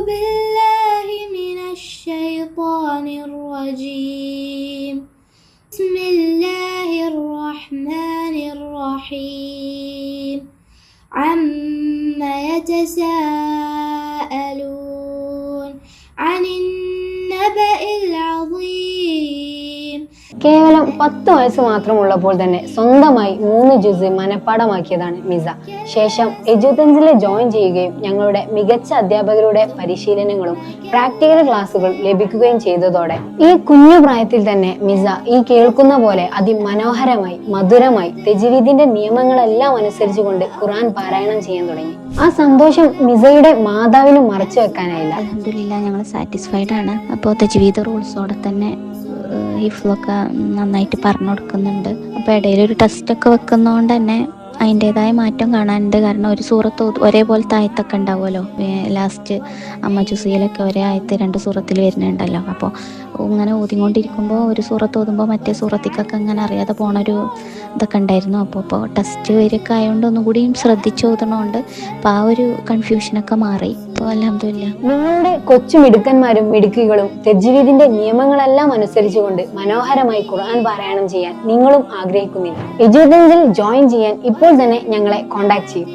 بالله من الشيطان الرجيم بسم الله الرحمن الرحيم عما يتساءلون عن النبأ العظيم. കേവലം 10 വയസ്സ് മാത്രമുള്ളപ്പോൾ തന്നെ സ്വന്തമായി 3 ജുസ് മനഃപ്പാഠമാക്കിയതാണ് മിസ. ശേഷം എജുതൻസിൽ ജോയിൻ ചെയ്യുകയും ഞങ്ങളുടെ മികച്ച അധ്യാപകരുടെ പരിശീലനങ്ങളും പ്രാക്ടിക്കൽ ക്ലാസുകൾ ലഭിക്കുകയും ചെയ്തതോടെ ഈ കുഞ്ഞു പ്രായത്തിൽ തന്നെ മിസ ഈ കേൾക്കുന്ന പോലെ അതിമനോഹരമായി മധുരമായി തജ്വീദിന്റെ നിയമങ്ങളെല്ലാം അനുസരിച്ചുകൊണ്ട് ഖുർആൻ പാരായണം ചെയ്യാൻ തുടങ്ങി. ആ സന്തോഷം മിസയുടെ മാതാവിനും മറച്ചു വെക്കാനായില്ല. അൽഹംദുലില്ലാഹ് ഞങ്ങൾ സാറ്റിസ്ഫൈഡ് ആണ്. അപ്പോൾ തജ്വീദ് റൂൾസോടെ തന്നെ ഹിഫ്ളൊക്കെ നന്നായിട്ട് പറഞ്ഞു കൊടുക്കുന്നുണ്ട്. അപ്പോൾ ഇടയിലൊരു ടെസ്റ്റൊക്കെ വെക്കുന്നതുകൊണ്ട് തന്നെ അതിൻ്റെതായ മാറ്റം കാണാനുണ്ട്. കാരണം ഒരു സൂറത്ത് ഒരേപോലത്തെ ആയത്തൊക്കെ ഉണ്ടാവുമല്ലോ, ലാസ്റ്റ് അമ്മ ജുസിയിലൊക്കെ ഒരേ ആയത്ത് 2 സൂറത്തിൽ വരുന്നുണ്ടല്ലോ. അപ്പോൾ ഇങ്ങനെ ഓതിക്കൊണ്ടിരിക്കുമ്പോൾ ഒരു സൂറത്ത് ഓതുമ്പോൾ മറ്റേ സൂറത്തേക്കൊക്കെ അങ്ങനെ അറിയാതെ പോണൊരു ഇതൊക്കെ ഉണ്ടായിരുന്നു. അപ്പോൾ ടെസ്റ്റ് വരെയൊക്കെ ആയതുകൊണ്ട് ഒന്നുകൂടിയും ശ്രദ്ധിച്ച് ഓതണോണ്ട് അപ്പോൾ ആ ഒരു കൺഫ്യൂഷനൊക്കെ മാറി. ഇപ്പോൾ അൽഹംദുലില്ലാഹ്. നിങ്ങളുടെ കൊച്ചു മിടുക്കന്മാരും മിടുക്കികളും തജ്വീദിന്റെ നിയമങ്ങളെല്ലാം അനുസരിച്ചുകൊണ്ട് മനോഹരമായി ഖുർആൻ പാരായണം ചെയ്യാൻ നിങ്ങളും ആഗ്രഹിക്കുന്നില്ല? എജുതൻസിൽ ജോയിൻ ചെയ്യാൻ ഇപ്പോൾ തന്നെ ഞങ്ങളെ കോൺടാക്ട് ചെയ്യും.